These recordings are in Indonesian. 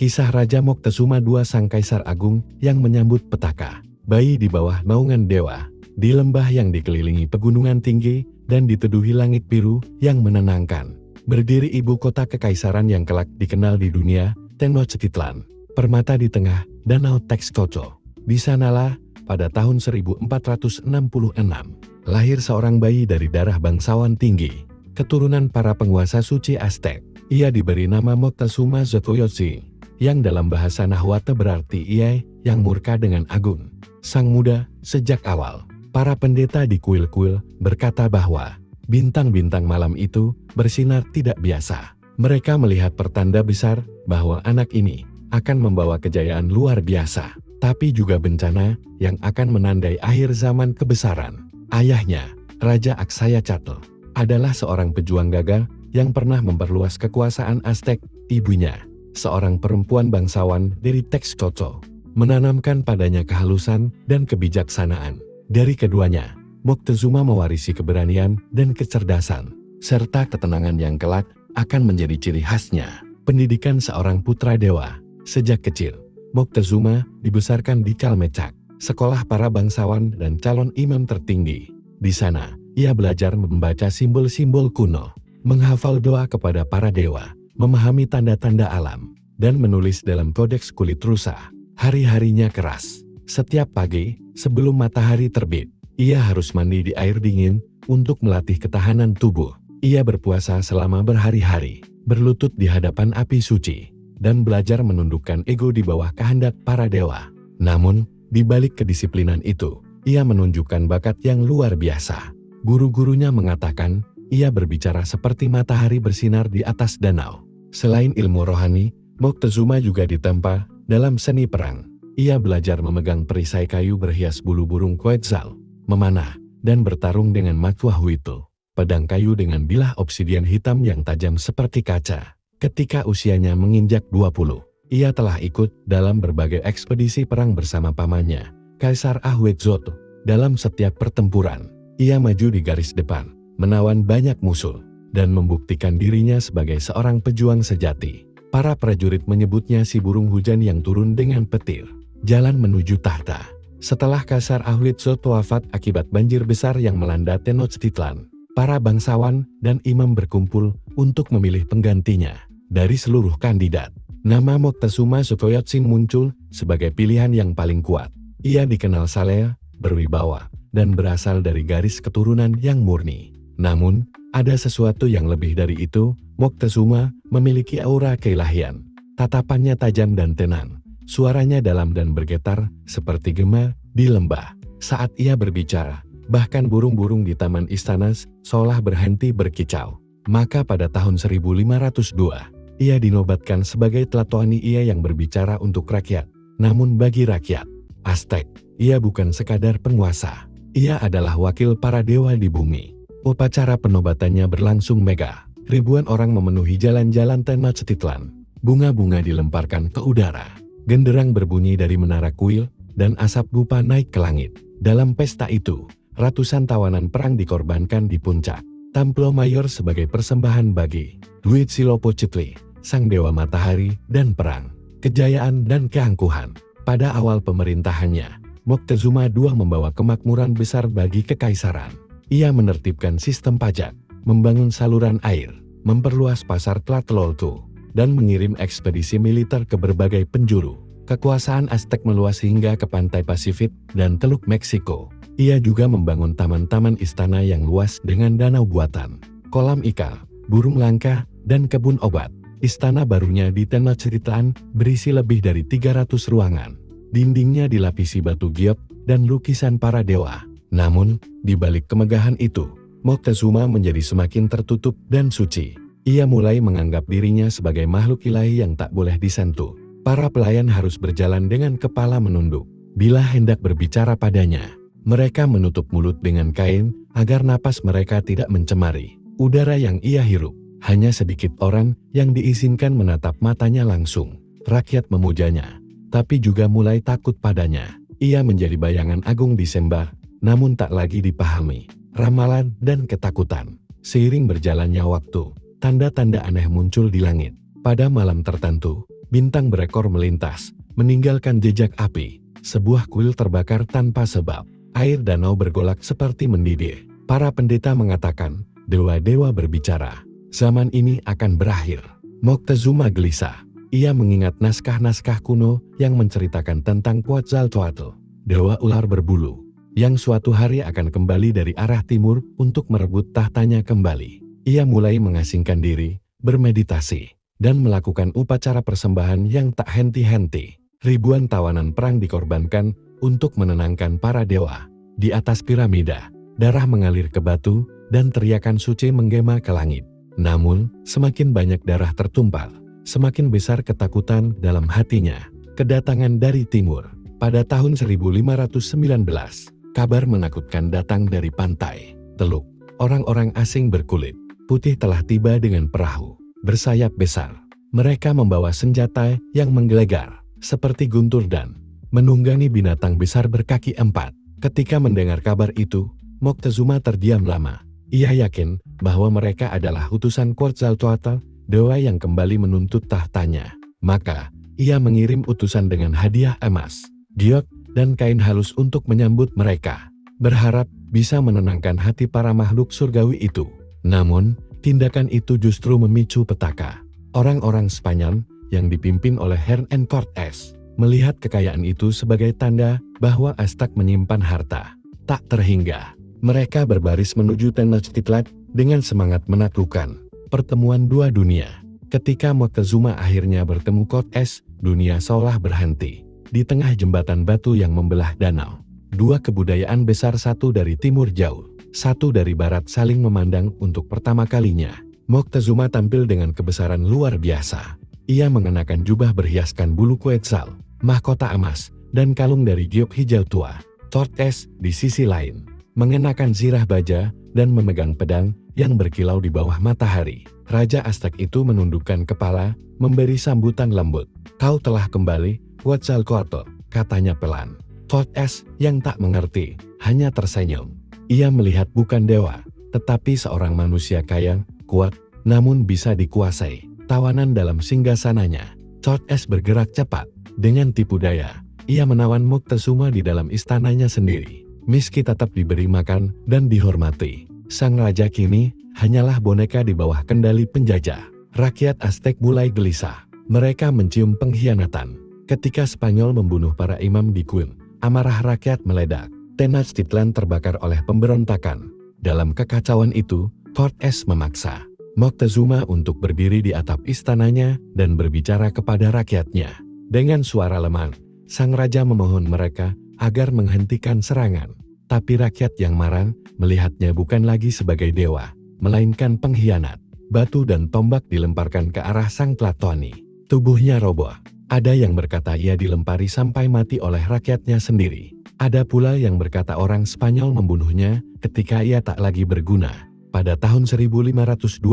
Kisah Raja Moctezuma II Sang Kaisar Agung yang menyambut petaka. Bayi di bawah naungan dewa, di lembah yang dikelilingi pegunungan tinggi dan diteduhi langit biru yang menenangkan. Berdiri ibu kota kekaisaran yang kelak dikenal di dunia, Tenochtitlan, permata di tengah Danau Texcoco. Di sanalah, pada tahun 1466, lahir seorang bayi dari darah bangsawan tinggi, keturunan para penguasa suci Aztec. Ia diberi nama Moctezuma Xocoyotzin, yang dalam bahasa Nahuatl berarti ia yang murka dengan agung. Sang muda, sejak awal, para pendeta di kuil-kuil berkata bahwa bintang-bintang malam itu bersinar tidak biasa. Mereka melihat pertanda besar bahwa anak ini akan membawa kejayaan luar biasa, tapi juga bencana yang akan menandai akhir zaman kebesaran. Ayahnya, Raja Aksayacatl, adalah seorang pejuang gagal yang pernah memperluas kekuasaan Aztec. Ibunya, seorang perempuan bangsawan dari Texcoco, menanamkan padanya kehalusan dan kebijaksanaan. Dari keduanya, Moctezuma mewarisi keberanian dan kecerdasan, serta ketenangan yang kelak akan menjadi ciri khasnya. Pendidikan seorang putra dewa. Sejak kecil, Moctezuma dibesarkan di Calmecak, sekolah para bangsawan dan calon imam tertinggi. Di sana, ia belajar membaca simbol-simbol kuno, menghafal doa kepada para dewa, memahami tanda-tanda alam, dan menulis dalam kodeks kulit rusa. Hari-harinya keras. Setiap pagi, sebelum matahari terbit, ia harus mandi di air dingin untuk melatih ketahanan tubuh. Ia berpuasa selama berhari-hari, berlutut di hadapan api suci, dan belajar menundukkan ego di bawah kehendak para dewa. Namun, di balik kedisiplinan itu, ia menunjukkan bakat yang luar biasa. Guru-gurunya mengatakan, ia berbicara seperti matahari bersinar di atas danau. Selain ilmu rohani, Moctezuma juga ditempa dalam seni perang. Ia belajar memegang perisai kayu berhias bulu burung Quetzal, memanah, dan bertarung dengan Macuahuitl, pedang kayu dengan bilah obsidian hitam yang tajam seperti kaca. Ketika usianya menginjak 20, ia telah ikut dalam berbagai ekspedisi perang bersama pamannya, Kaisar Ahuitzotl. Dalam setiap pertempuran, ia maju di garis depan, menawan banyak musuh, dan membuktikan dirinya sebagai seorang pejuang sejati. Para prajurit menyebutnya si burung hujan yang turun dengan petir. Jalan menuju tahta. Setelah Kaisar Ahuitzotl wafat akibat banjir besar yang melanda Tenochtitlan, para bangsawan dan imam berkumpul untuk memilih penggantinya. Dari seluruh kandidat, nama Moctezuma Xocoyotzin muncul sebagai pilihan yang paling kuat. Ia dikenal saleh, berwibawa, dan berasal dari garis keturunan yang murni. Namun, ada sesuatu yang lebih dari itu. Moctezuma memiliki aura keilahian. Tatapannya tajam dan tenang. Suaranya dalam dan bergetar seperti gema di lembah. Saat ia berbicara, bahkan burung-burung di taman istana seolah berhenti berkicau. Maka pada tahun 1502, ia dinobatkan sebagai Tlatoani, ia yang berbicara untuk rakyat. Namun bagi rakyat Aztec, ia bukan sekadar penguasa. Ia adalah wakil para dewa di bumi. Upacara penobatannya berlangsung megah. Ribuan orang memenuhi jalan-jalan Tenochtitlan. Bunga-bunga dilemparkan ke udara. Genderang berbunyi dari menara kuil, dan asap dupa naik ke langit. Dalam pesta itu, ratusan tawanan perang dikorbankan di puncak. Templo Mayor sebagai persembahan bagi Huitzilopochtli, sang dewa matahari dan perang, kejayaan dan keangkuhan. Pada awal pemerintahannya, Moctezuma II membawa kemakmuran besar bagi kekaisaran. Ia menertibkan sistem pajak, membangun saluran air, memperluas pasar Tlatelolco, dan mengirim ekspedisi militer ke berbagai penjuru. Kekuasaan Aztec meluas hingga ke pantai Pasifik dan Teluk Meksiko. Ia juga membangun taman-taman istana yang luas dengan danau buatan, kolam ikan, burung langka, dan kebun obat. Istana barunya di Tenochtitlan berisi lebih dari 300 ruangan. Dindingnya dilapisi batu giok dan lukisan para dewa. Namun, di balik kemegahan itu, Moctezuma menjadi semakin tertutup dan suci. Ia mulai menganggap dirinya sebagai makhluk ilahi yang tak boleh disentuh. Para pelayan harus berjalan dengan kepala menunduk. Bila hendak berbicara padanya, mereka menutup mulut dengan kain agar napas mereka tidak mencemari udara yang ia hirup. Hanya sedikit orang yang diizinkan menatap matanya langsung. Rakyat memujanya, tapi juga mulai takut padanya. Ia menjadi bayangan agung disembah, namun tak lagi dipahami. Ramalan dan ketakutan. Seiring berjalannya waktu, tanda-tanda aneh muncul di langit. Pada malam tertentu, Bintang berekor melintas, meninggalkan jejak api. Sebuah kuil terbakar tanpa sebab. Air danau bergolak seperti mendidih. Para pendeta mengatakan, dewa-dewa berbicara. Zaman ini akan berakhir. Moctezuma gelisah. Ia mengingat naskah-naskah kuno yang menceritakan tentang Quetzalcoatl, dewa ular berbulu, yang suatu hari akan kembali dari arah timur untuk merebut tahtanya kembali. Ia mulai mengasingkan diri, bermeditasi, dan melakukan upacara persembahan yang tak henti-henti. Ribuan tawanan perang dikorbankan untuk menenangkan para dewa. Di atas piramida, darah mengalir ke batu, dan teriakan suci menggema ke langit. Namun, semakin banyak darah tertumpal, semakin besar ketakutan dalam hatinya. Kedatangan dari timur. Pada tahun 1519, kabar menakutkan datang dari pantai Teluk. Orang-orang asing berkulit putih telah tiba dengan perahu bersayap besar. Mereka membawa senjata yang menggelegar, seperti guntur dan menunggangi binatang besar berkaki empat. Ketika mendengar kabar itu, Moctezuma terdiam lama. Ia yakin bahwa mereka adalah utusan Quetzalcoatl, dewa yang kembali menuntut tahtanya. Maka, ia mengirim utusan dengan hadiah emas, giok, dan kain halus untuk menyambut mereka, berharap bisa menenangkan hati para makhluk surgawi itu. Namun, tindakan itu justru memicu petaka. Orang-orang Spanyol yang dipimpin oleh Hernán Cortés melihat kekayaan itu sebagai tanda bahwa Aztec menyimpan harta tak terhingga. Mereka berbaris menuju Tenochtitlan dengan semangat menaklukkan. Pertemuan dua dunia. Ketika Moctezuma akhirnya bertemu Cortés, dunia seolah berhenti. Di tengah jembatan batu yang membelah danau, dua kebudayaan besar, satu dari timur jauh, satu dari barat, saling memandang untuk pertama kalinya. Moctezuma tampil dengan kebesaran luar biasa. Ia mengenakan jubah berhiaskan bulu quetzal, mahkota emas, dan kalung dari giok hijau tua. Cortés, di sisi lain, mengenakan zirah baja dan memegang pedang yang berkilau di bawah matahari. Raja Aztec itu menundukkan kepala, memberi sambutan lembut. "Kau telah kembali, Quetzalcoatl," katanya pelan. Cortés yang tak mengerti, hanya tersenyum. Ia melihat bukan dewa, tetapi seorang manusia kaya, kuat, namun bisa dikuasai. Tawanan dalam singgasananya. Cortés bergerak cepat. Dengan tipu daya, ia menawan Moctezuma di dalam istananya sendiri. Meski tetap diberi makan dan dihormati, sang raja kini hanyalah boneka di bawah kendali penjajah. Rakyat Aztec mulai gelisah. Mereka mencium pengkhianatan. Ketika Spanyol membunuh para imam di kuil, amarah rakyat meledak. Tenochtitlan terbakar oleh pemberontakan. Dalam kekacauan itu, Cortés memaksa Moctezuma untuk berdiri di atap istananya dan berbicara kepada rakyatnya. Dengan suara lemah, sang raja memohon mereka agar menghentikan serangan. Tapi rakyat yang marah melihatnya bukan lagi sebagai dewa, melainkan pengkhianat. Batu dan tombak dilemparkan ke arah sang Platoni. Tubuhnya roboh. Ada yang berkata ia dilempari sampai mati oleh rakyatnya sendiri. Ada pula yang berkata orang Spanyol membunuhnya ketika ia tak lagi berguna. Pada tahun 1520,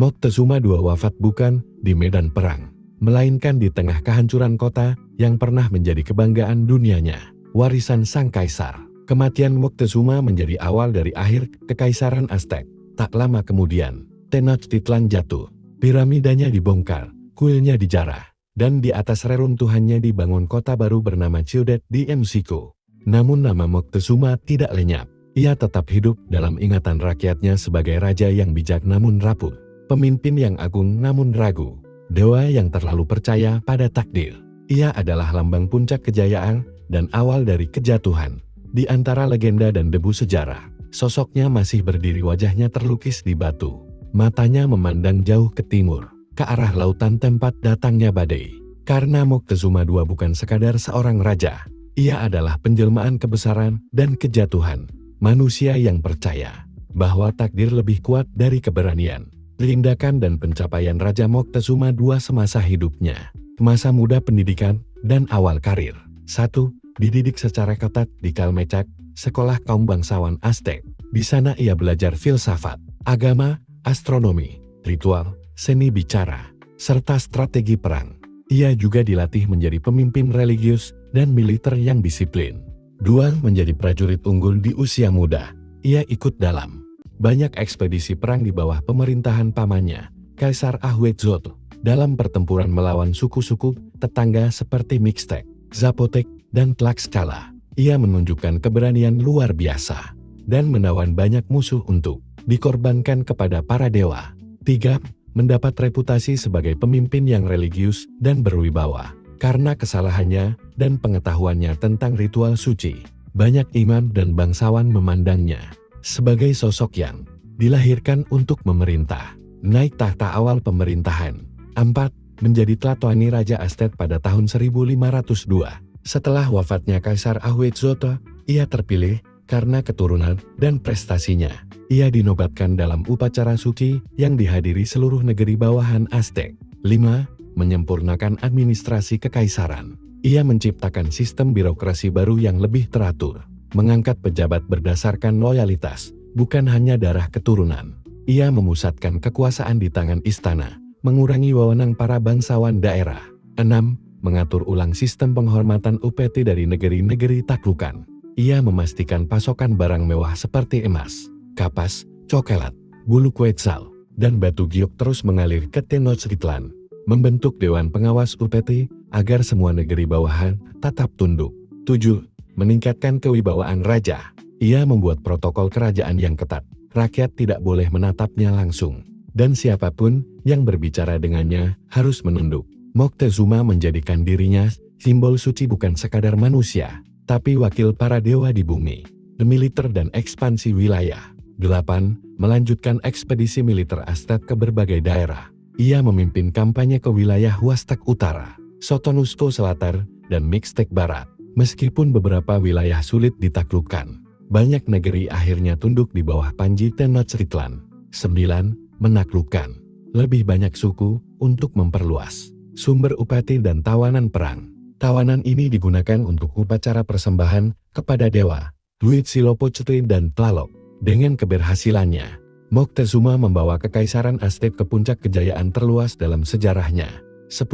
Moctezuma II wafat bukan di medan perang, melainkan di tengah kehancuran kota yang pernah menjadi kebanggaan dunianya. Warisan sang kaisar. Kematian Moctezuma menjadi awal dari akhir kekaisaran Aztec. Tak lama kemudian, Tenochtitlan jatuh. Piramidanya dibongkar, kuilnya dijarah, dan di atas reruntuhannya dibangun kota baru bernama Ciudad de México. Namun nama Moctezuma tidak lenyap. Ia tetap hidup dalam ingatan rakyatnya sebagai raja yang bijak namun rapuh. Pemimpin yang agung namun ragu. Dewa yang terlalu percaya pada takdir. Ia adalah lambang puncak kejayaan dan awal dari kejatuhan. Di antara legenda dan debu sejarah, sosoknya masih berdiri, wajahnya terlukis di batu. Matanya memandang jauh ke timur, ke arah lautan tempat datangnya badai. Karena Moctezuma II bukan sekadar seorang raja, ia adalah penjelmaan kebesaran dan kejatuhan. Manusia yang percaya bahwa takdir lebih kuat dari keberanian, tindakan dan pencapaian Raja Moctezuma II semasa hidupnya. Masa muda, pendidikan, dan awal karir. 1. Dididik secara ketat di Calmecac, sekolah kaum bangsawan Aztec. Di sana ia belajar filsafat, agama, astronomi, ritual, seni bicara, serta strategi perang. Ia juga dilatih menjadi pemimpin religius dan militer yang disiplin. 2. Menjadi prajurit unggul di usia muda. Ia ikut dalam banyak ekspedisi perang di bawah pemerintahan pamannya, Kaisar Ahwetzoto. dalam pertempuran melawan suku-suku tetangga seperti Mixtec, Zapotec, dan Tlaxcala. Ia menunjukkan keberanian luar biasa dan menawan banyak musuh untuk dikorbankan kepada para dewa. 3. Mendapat reputasi sebagai pemimpin yang religius dan berwibawa. Karena kesalahannya dan pengetahuannya tentang ritual suci, banyak imam dan bangsawan memandangnya sebagai sosok yang dilahirkan untuk memerintah. Naik tahta awal pemerintahan. 4. Menjadi Tlatoani Raja Aztec pada tahun 1502. Setelah wafatnya Kaisar Ahuitzotl, ia terpilih karena keturunan dan prestasinya. Ia dinobatkan dalam upacara suci yang dihadiri seluruh negeri bawahan Aztec. 5. Menyempurnakan administrasi kekaisaran. Ia menciptakan sistem birokrasi baru yang lebih teratur, mengangkat pejabat berdasarkan loyalitas, bukan hanya darah keturunan. Ia memusatkan kekuasaan di tangan istana, mengurangi wewenang para bangsawan daerah. 6. Mengatur ulang sistem penghormatan upeti dari negeri-negeri taklukan. Ia memastikan pasokan barang mewah seperti emas, kapas, coklat, bulu quetzal, dan batu giok terus mengalir ke Tenochtitlan. Membentuk Dewan Pengawas Upeti agar semua negeri bawahan tetap tunduk. 7. Meningkatkan kewibawaan raja. Ia membuat protokol kerajaan yang ketat. Rakyat tidak boleh menatapnya langsung, dan siapapun yang berbicara dengannya harus menunduk. Moctezuma menjadikan dirinya simbol suci bukan sekadar manusia, tapi wakil para dewa di bumi. Militer dan ekspansi wilayah. 8. Melanjutkan ekspedisi militer Aztec ke berbagai daerah. Ia memimpin kampanye ke wilayah Huastec Utara, Soconusco Selatan, dan Mixtec Barat. Meskipun beberapa wilayah sulit ditaklukkan, banyak negeri akhirnya tunduk di bawah panji Tenochtitlan. 9. Menaklukkan lebih banyak suku untuk memperluas sumber upeti dan tawanan perang. Tawanan ini digunakan untuk upacara persembahan kepada dewa, Huitzilopochtli dan Tlaloc. Dengan keberhasilannya, Moctezuma membawa kekaisaran Aztec ke puncak kejayaan terluas dalam sejarahnya. 10.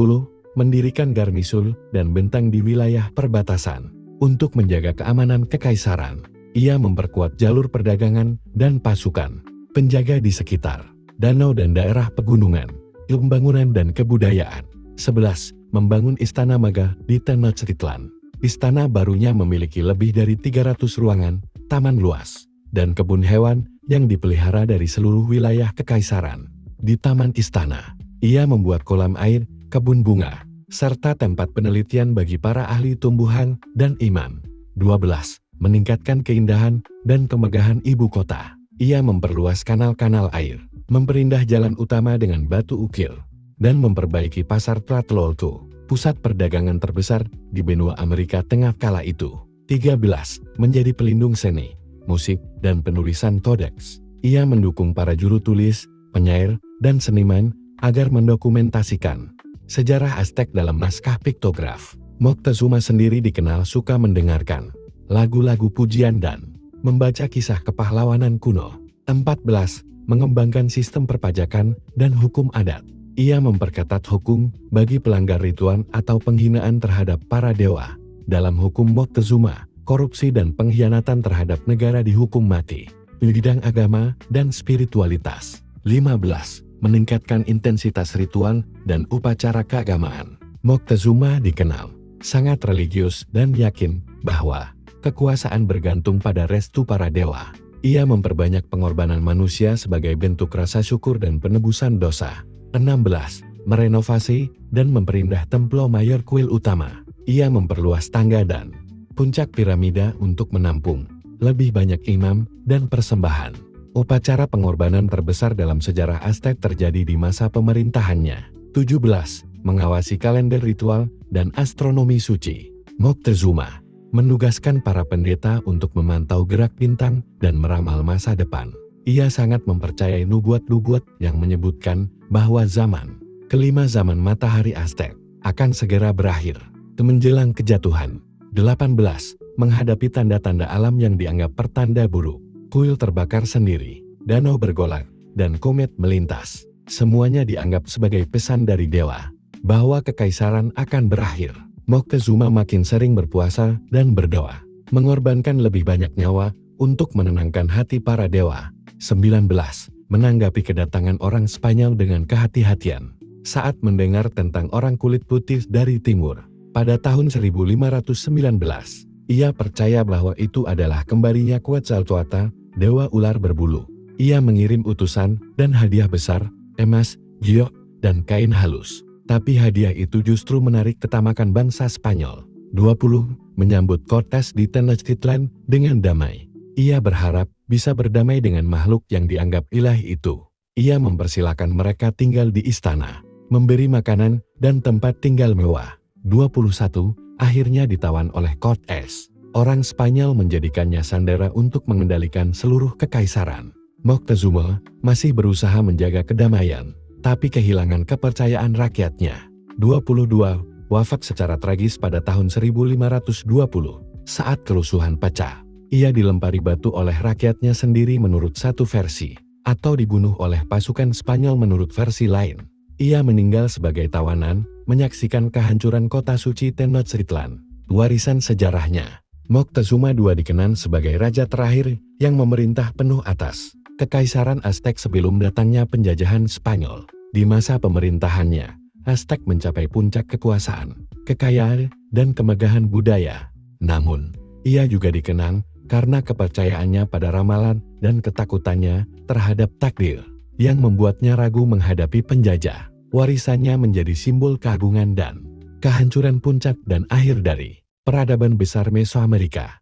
Mendirikan garnisul dan bentang di wilayah perbatasan untuk menjaga keamanan kekaisaran. Ia memperkuat jalur perdagangan dan pasukan penjaga di sekitar danau dan daerah pegunungan, pembangunan dan kebudayaan. 11. Membangun Istana Megah di Tenochtitlan. Istana barunya memiliki lebih dari 300 ruangan, taman luas, dan kebun hewan yang dipelihara dari seluruh wilayah kekaisaran. Di taman istana, ia membuat kolam air, kebun bunga, serta tempat penelitian bagi para ahli tumbuhan dan imam. 12. Meningkatkan keindahan dan kemegahan ibu kota. Ia memperluas kanal-kanal air, memperindah jalan utama dengan batu ukir, dan memperbaiki pasar Tlatelolco, pusat perdagangan terbesar di benua Amerika Tengah kala itu. 13. Menjadi pelindung seni, musik, dan penulisan Codex. Ia mendukung para juru tulis, penyair, dan seniman agar mendokumentasikan sejarah Aztec dalam naskah piktograf. Moctezuma sendiri dikenal suka mendengarkan lagu-lagu pujian dan membaca kisah kepahlawanan kuno. 14. Mengembangkan sistem perpajakan dan hukum adat. Ia memperketat hukum bagi pelanggar ritual atau penghinaan terhadap para dewa. Dalam hukum Moctezuma, korupsi dan pengkhianatan terhadap negara dihukum mati. Di bidang agama dan spiritualitas. 15. Meningkatkan intensitas ritual dan upacara keagamaan. Moctezuma dikenal sangat religius dan yakin bahwa kekuasaan bergantung pada restu para dewa. Ia memperbanyak pengorbanan manusia sebagai bentuk rasa syukur dan penebusan dosa. 16. Merenovasi dan memperindah Templo Mayor kuil utama. Ia memperluas tangga dan puncak piramida untuk menampung lebih banyak imam dan persembahan. Upacara pengorbanan terbesar dalam sejarah Aztec terjadi di masa pemerintahannya. 17. Mengawasi kalender ritual dan astronomi suci. Moctezuma menugaskan para pendeta untuk memantau gerak bintang dan meramal masa depan. Ia sangat mempercayai nubuat-nubuat yang menyebutkan bahwa zaman kelima zaman matahari Aztec akan segera berakhir. Menjelang kejatuhan. 18. Menghadapi tanda-tanda alam yang dianggap pertanda buruk. Kuil terbakar sendiri, danau bergolak, dan komet melintas. Semuanya dianggap sebagai pesan dari dewa bahwa kekaisaran akan berakhir. Moctezuma makin sering berpuasa dan berdoa, mengorbankan lebih banyak nyawa untuk menenangkan hati para dewa. 19. Menanggapi kedatangan orang Spanyol dengan kehati-hatian. saat mendengar tentang orang kulit putih dari timur. Pada tahun 1519, ia percaya bahwa itu adalah kembalinya Quetzalcoatl, dewa ular berbulu. Ia mengirim utusan dan hadiah besar, emas, giok, dan kain halus. Tapi hadiah itu justru menarik ketamakan bangsa Spanyol. 20. Menyambut Cortés di Tenochtitlan dengan damai. Ia berharap bisa berdamai dengan makhluk yang dianggap ilahi itu. Ia mempersilahkan mereka tinggal di istana, memberi makanan dan tempat tinggal mewah. 21. Akhirnya ditawan oleh Cortés. Orang Spanyol menjadikannya sandera untuk mengendalikan seluruh kekaisaran. Moctezuma masih berusaha menjaga kedamaian, tapi kehilangan kepercayaan rakyatnya. 22. Wafat secara tragis pada tahun 1520. Saat kerusuhan pecah, ia dilempari batu oleh rakyatnya sendiri menurut satu versi, atau dibunuh oleh pasukan Spanyol menurut versi lain. Ia meninggal sebagai tawanan, menyaksikan kehancuran kota suci Tenochtitlan. Warisan sejarahnya, Moctezuma II dikenal sebagai raja terakhir yang memerintah penuh atas Kekaisaran Aztec sebelum datangnya penjajahan Spanyol. Di masa pemerintahannya, Aztec mencapai puncak kekuasaan, kekayaan, dan kemegahan budaya. Namun, ia juga dikenang karena kepercayaannya pada ramalan dan ketakutannya terhadap takdir, yang membuatnya ragu menghadapi penjajah. Warisannya menjadi simbol keagungan dan kehancuran puncak dan akhir dari peradaban besar Mesoamerika.